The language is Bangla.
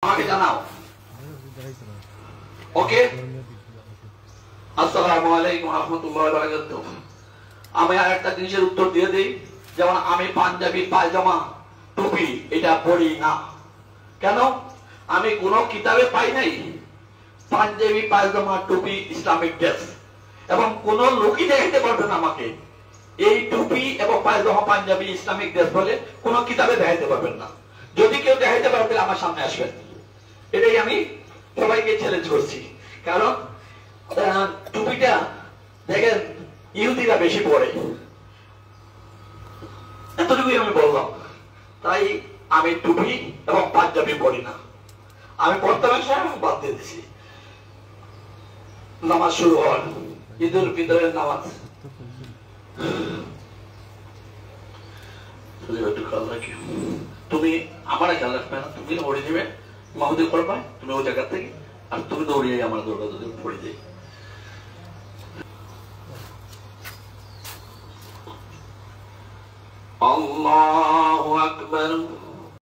আমাকে জানাও। ওকে, আসসালামু আলাইকুম ওয়া রাহমাতুল্লাহি ওয়া বারাকাতুহু। আমি আর একটা জিনিসের উত্তর দিয়ে দেই, যেমন আমি পাঞ্জাবি পায়জামা টুপি এটা পরি না। কেন? আমি কোনো কিতাবে পাই নাই পাঞ্জাবি পায়জামা টুপি ইসলামিক ড্রেস, এবং কোন লোকই দেখাতে পারবে না আমাকে এই টুপি এবং পায়জামা পাঞ্জাবি ইসলামিক ড্রেস বলে কোন কিতাবে দেখাতে পারবেন না। যদি কেউ দেখাতে পারবে আমার সামনে আসবেন। এটাই আমি সবাইকে চ্যালেঞ্জ করছি। কারণ টুপিটা দেখেন ইহুদিরা বেশি পড়ে, এতটুকুই আমি বললাম। তাই আমি টুপি এবং পাঞ্জাবি পড়ি না। আমি পড়তে বাদ দিয়ে দিছি। নামাজ শুরু হয়, ঈদুল ফিতরের নামাজ। তুমি আমার খেয়াল রাখবে না, তুমি ওড়ে দিবে মাহুদি করবা, তুমি ওই জায়গা থেকে, আর তুমি দৌড়িয়ে আমার দৌড়া যদি পড়ে যাই। আল্লাহু আকবার।